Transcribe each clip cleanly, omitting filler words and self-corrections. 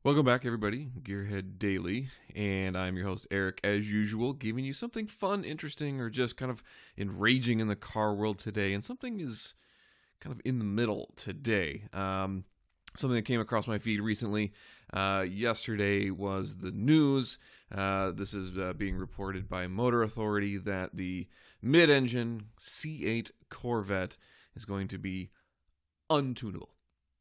Welcome back, everybody. Gearhead Daily, and I'm your host, Eric, as usual, giving you something fun, interesting, or just kind of enraging in the car world today. And something is kind of in the middle today. Something that came across my feed recently. Yesterday was the news. This is being reported by Motor Authority that the mid-engine C8 Corvette is going to be untunable.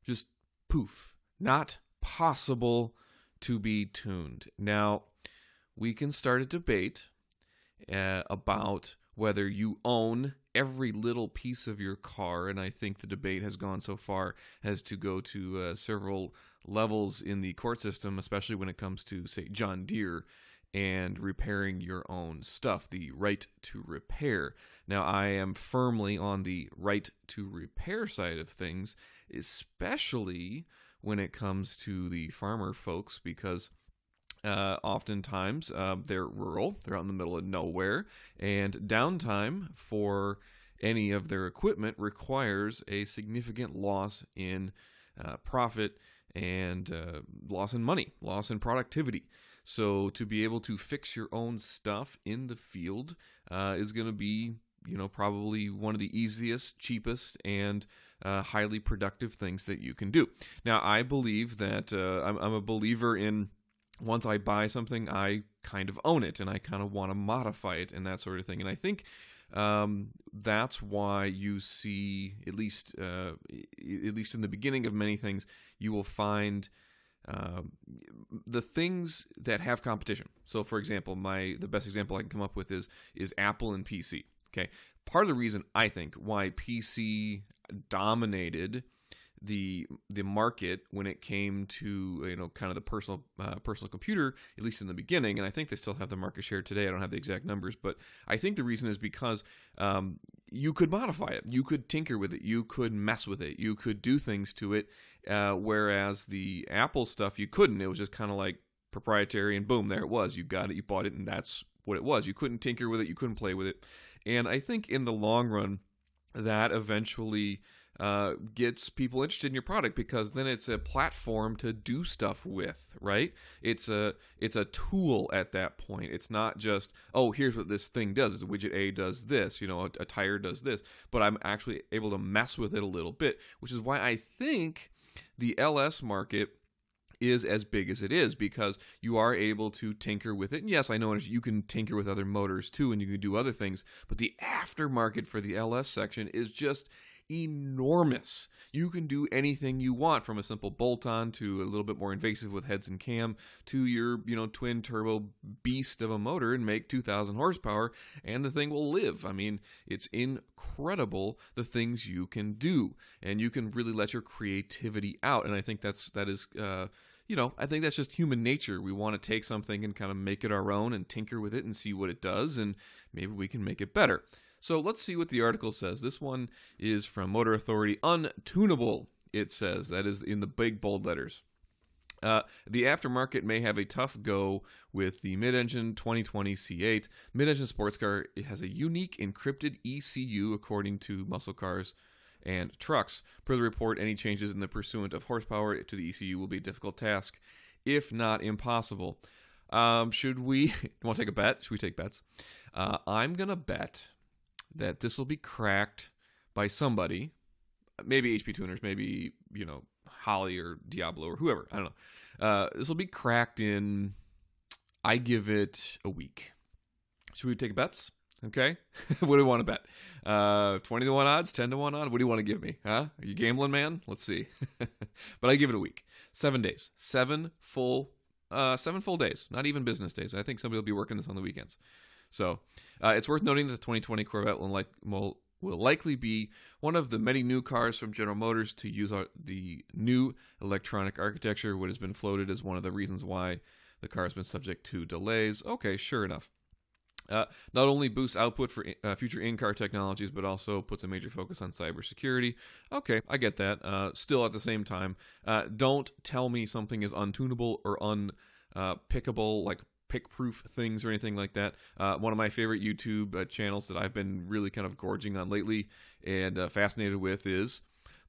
Just poof. Not possible to be tuned. Now, we can start a debate about whether you own every little piece of your car, and I think the debate has gone so far as to go to several levels in the court system, especially when it comes to, say, John Deere and repairing your own stuff, the right to repair. Now, I am firmly on the right to repair side of things, especially when it comes to the farmer folks, because oftentimes they're rural, they're out in the middle of nowhere, and downtime for any of their equipment requires a significant loss in profit and loss in money, loss in productivity. So to be able to fix your own stuff in the field is going to be, probably one of the easiest, cheapest, and highly productive things that you can do. Now, I believe that I'm a believer in once I buy something, I kind of own it, and I kind of want to modify it and that sort of thing. And I think that's why you see, at least in the beginning of many things, you will find the things that have competition. So, for example, the best example I can come up with is Apple and PC. Okay, part of the reason I think why PC dominated the market when it came to kind of the personal computer, at least in the beginning, and I think they still have the market share today. I don't have the exact numbers, but I think the reason is because you could modify it, you could tinker with it, you could mess with it, you could do things to it, whereas the Apple stuff you couldn't. It was just kind of like proprietary, and boom, there it was. You got it, you bought it, and that's what it was. You couldn't tinker with it, you couldn't play with it. And I think in the long run, that eventually gets people interested in your product, because then it's a platform to do stuff with, right? It's a tool at that point. It's not just, oh, here's what this thing does. The widget A does this, a tire does this, but I'm actually able to mess with it a little bit, which is why I think the LS market is as big as it is, because you are able to tinker with it. And yes, I know you can tinker with other motors too, and you can do other things, but the aftermarket for the LS section is just enormous. You can do anything you want, from a simple bolt-on to a little bit more invasive with heads and cam to your twin turbo beast of a motor, and make 2,000 horsepower, and the thing will live. I mean, it's incredible the things you can do, and you can really let your creativity out. And I think that is I think that's just human nature. We want to take something and kind of make it our own and tinker with it and see what it does, and maybe we can make it better. So let's see what the article says. This one is from Motor Authority. Untunable, it says. That is in the big bold letters. The aftermarket may have a tough go with the mid-engine 2020 C8. Mid-engine sports car, it has a unique encrypted ECU, according to muscle cars and trucks. Per the report, any changes in the pursuit of horsepower to the ECU will be a difficult task, if not impossible. Should we want to take a bet? Should we take bets? I'm going to bet that this will be cracked by somebody, maybe HP Tuners, maybe, Holly or Diablo or whoever. I don't know. This will be cracked in, I give it a week. Should we take bets? Okay. What do we want to bet? 20 to 1 odds, 10 to 1 odds? What do you want to give me? Huh? Are you gambling, man? Let's see. But I give it a week. 7 days. 7 full days. Not even business days. I think somebody will be working this on the weekends. So it's worth noting that the 2020 Corvette will likely be one of the many new cars from General Motors to use the new electronic architecture, what has been floated as one of the reasons why the car has been subject to delays. Okay, sure enough. Not only boosts output for future in-car technologies, but also puts a major focus on cybersecurity. Okay, I get that. Still, at the same time, don't tell me something is untunable or unpickable, like pick-proof things or anything like that. One of my favorite YouTube channels that I've been really kind of gorging on lately and fascinated with is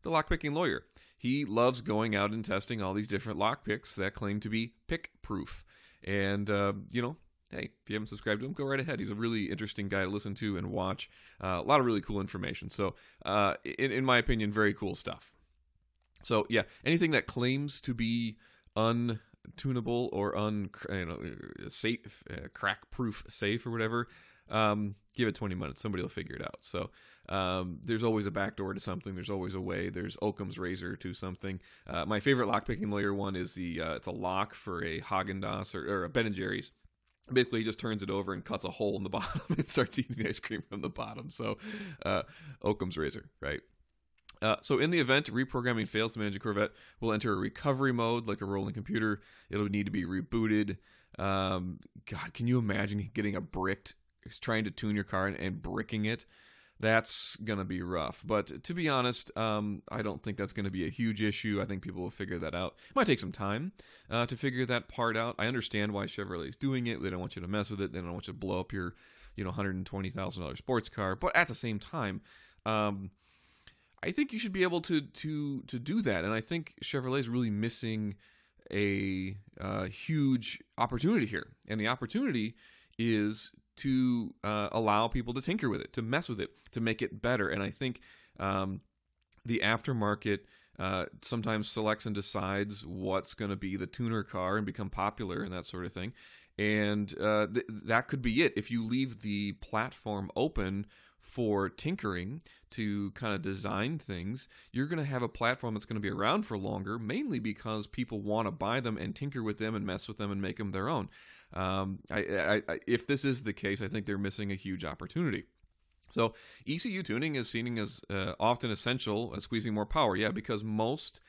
The Lockpicking Lawyer. he loves going out and testing all these different lockpicks that claim to be pick-proof. And, hey, if you haven't subscribed to him, go right ahead. He's a really interesting guy to listen to and watch. A lot of really cool information. So, in my opinion, very cool stuff. So, yeah, anything that claims to be untunable or safe, crack-proof safe or whatever, give it 20 minutes. Somebody will figure it out. So there's always a backdoor to something. There's always a way. There's Occam's razor to something. My favorite lockpicking lawyer one is it's a lock for a Haagen-Dazs or a Ben & Jerry's. Basically, he just turns it over and cuts a hole in the bottom and starts eating the ice cream from the bottom. So Occam's razor, right? So in the event reprogramming fails to manage a Corvette, we'll enter a recovery mode like a rolling computer. It'll need to be rebooted. God, can you imagine getting a bricked, trying to tune your car and bricking it? That's going to be rough. But to be honest, I don't think that's going to be a huge issue. I think people will figure that out. It might take some time to figure that part out. I understand why Chevrolet's doing it. They don't want you to mess with it. They don't want you to blow up your $120,000 sports car. But at the same time, I think you should be able to do that. And I think Chevrolet is really missing a huge opportunity here. And the opportunity is to allow people to tinker with it, to mess with it, to make it better. And I think the aftermarket sometimes selects and decides what's going to be the tuner car and become popular and that sort of thing. And that could be it. If you leave the platform open for tinkering to kind of design things, you're going to have a platform that's going to be around for longer, mainly because people want to buy them and tinker with them and mess with them and make them their own. If this is the case, I think they're missing a huge opportunity. So ECU tuning is seen as often essential as squeezing more power. Yeah, because most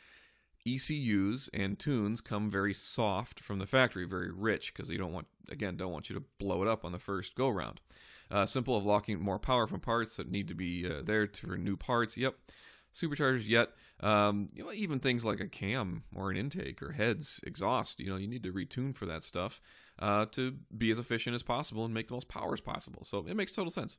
ECUs and tunes come very soft from the factory, very rich, because they don't want you to blow it up on the first go round. Simple of locking more power from parts that need to be there for new parts. Yep. Superchargers, yet even things like a cam or an intake or heads, exhaust, you need to retune for that stuff to be as efficient as possible and make the most power as possible. So it makes total sense.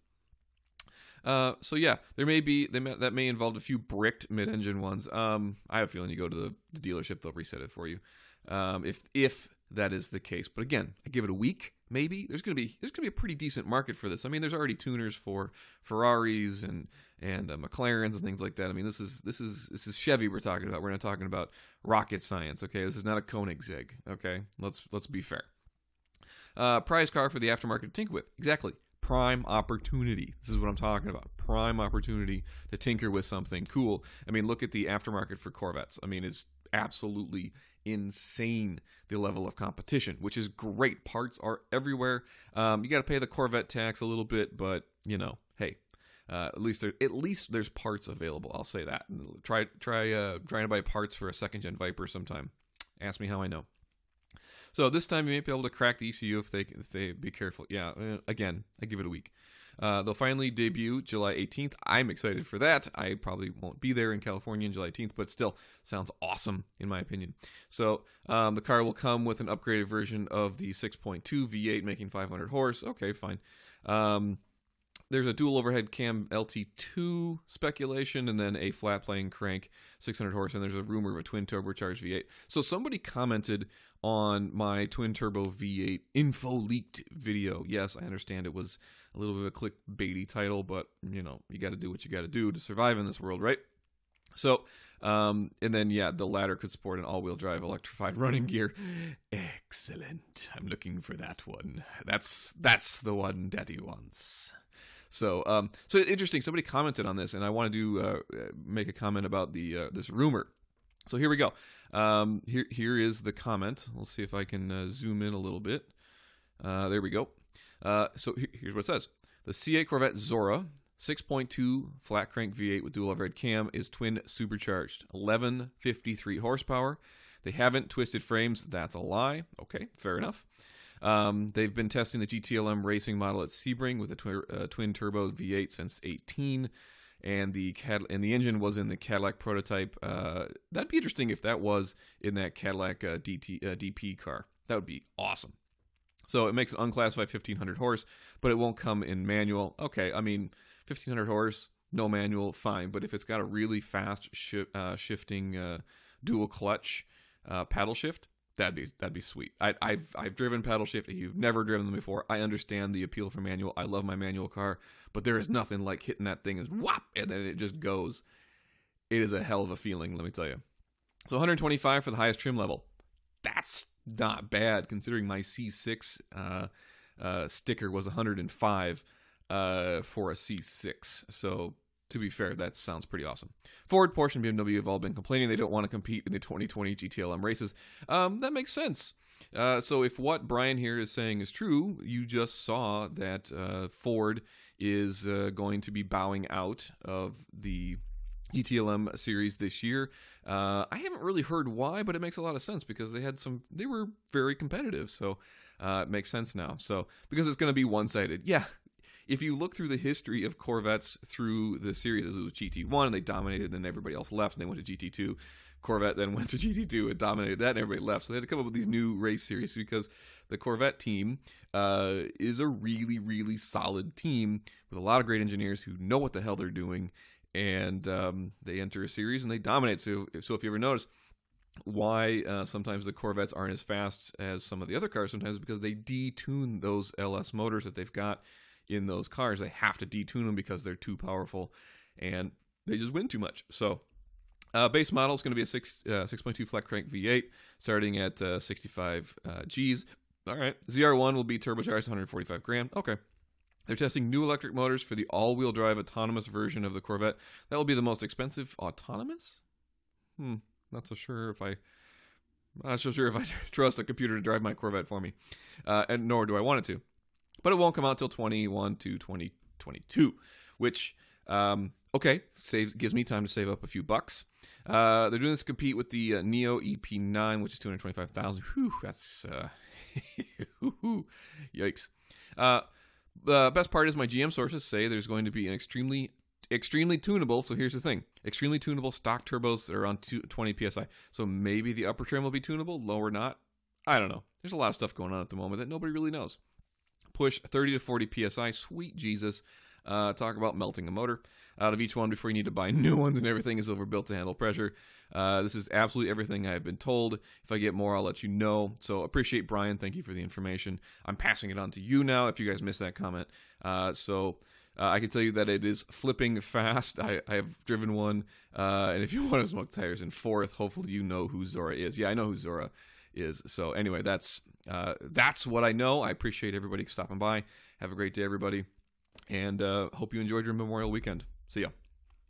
So yeah, that may involve a few bricked mid-engine ones. I have a feeling you go to the dealership, they'll reset it for you. If that is the case. But again, I give it a week, maybe. There's gonna be a pretty decent market for this. I mean, there's already tuners for Ferraris and McLarens and things like that. I mean, this is Chevy we're talking about. We're not talking about rocket science. Okay, this is not a Koenigsegg. Okay, let's be fair. Prize car for the aftermarket to tinker with. Exactly. Prime opportunity. This is what I'm talking about. Prime opportunity to tinker with something cool. I mean, look at the aftermarket for Corvettes. I mean, it's absolutely insane, the level of competition, which is great. Parts are everywhere. You got to pay the Corvette tax a little bit, but hey, at least there's parts available. I'll say that. Try trying to buy parts for a second gen Viper sometime. Ask me how I know. So this time you may be able to crack the ECU if they be careful. Yeah, again, I give it a week. They'll finally debut July 18th. I'm excited for that. I probably won't be there in California on July 18th, but still sounds awesome in my opinion. So the car will come with an upgraded version of the 6.2 V8 making 500 horse. Okay, fine. There's a dual overhead cam LT2 speculation, and then a flat plane crank 600 horse, and there's a rumor of a twin turbocharged V8. So somebody commented on my twin turbo V8 info leaked video. Yes, I understand it was a little bit of a clickbaity title, but you got to do what you got to do to survive in this world, right? So, and then the ladder could support an all-wheel drive electrified running gear. Excellent. I'm looking for that one. That's the one Daddy wants. So, so interesting. Somebody commented on this, and I want to make a comment about this rumor. So here we go. Here is the comment. We'll see if I can zoom in a little bit. There we go. So here's what it says: the C8 Corvette Zora 6.2 flat crank V8 with dual overhead cam is twin supercharged, 1153 horsepower. They haven't twisted frames. That's a lie. Okay, fair enough. They've been testing the GTLM racing model at Sebring with a twin turbo V8 since 18, and the engine was in the Cadillac prototype. That'd be interesting if that was in that Cadillac DP car. That would be awesome. So it makes an unclassified 1500 horse, but it won't come in manual. Okay, I mean 1500 horse, no manual, fine. But if it's got a really fast shifting dual clutch paddle shift, that'd be sweet. I've driven paddle shift. You've never driven them before. I understand the appeal for manual. I love my manual car, but there is nothing like hitting that thing as whop, and then it just goes. It is a hell of a feeling, let me tell you. So 125 for the highest trim level. That's not bad considering my C6 sticker was 105 for a C6. So to be fair, that sounds pretty awesome. Ford, Porsche, and BMW have all been complaining they don't want to compete in the 2020 GTLM races. That makes sense. So if what Brian here is saying is true, you just saw that Ford is going to be bowing out of the GTLM series this year. I haven't really heard why, but it makes a lot of sense because they were very competitive. So it makes sense now. So because it's going to be one-sided. Yeah. If you look through the history of Corvettes through the series, it was GT1, and they dominated, then everybody else left, and they went to GT2. Corvette then went to GT2 and dominated that, and everybody left. So they had to come up with these new race series because the Corvette team is a really, really solid team with a lot of great engineers who know what the hell they're doing, and they enter a series and they dominate. So if you ever notice why sometimes the Corvettes aren't as fast as some of the other cars, sometimes because they detune those LS motors that they've got in those cars. They have to detune them because they're too powerful and they just win too much. So base model is going to be a 6.2 flat crank V8 starting at 65 Gs. All right. ZR1 will be turbocharged 145 grand. Okay. They're testing new electric motors for the all-wheel drive autonomous version of the Corvette. That will be the most expensive autonomous? Not so sure if I trust a computer to drive my Corvette for me. And nor do I want it to. But it won't come out till 21 to 2022, which, gives me time to save up a few bucks. They're doing this to compete with the Neo EP9, which is $225,000. Whew, that's, yikes. The best part is my GM sources say there's going to be an extremely tunable, so here's the thing, extremely tunable stock turbos that are on 20 PSI. So maybe the upper trim will be tunable, lower not. I don't know. There's a lot of stuff going on at the moment that nobody really knows. Push 30 to 40 PSI, sweet Jesus. Talk about melting a motor out of each one before you need to buy new ones, and everything is overbuilt to handle pressure. This is absolutely everything I've been told. If I get more, I'll let you know. So appreciate Brian. Thank you for the information. I'm passing it on to you now if you guys missed that comment. I can tell you that it is flipping fast. I have driven one, and if you want to smoke tires in fourth, hopefully you know who Zora is. Yeah, I know who Zora is. So anyway, that's what I know. I appreciate everybody stopping by. Have a great day, everybody, and hope you enjoyed your Memorial weekend. See ya.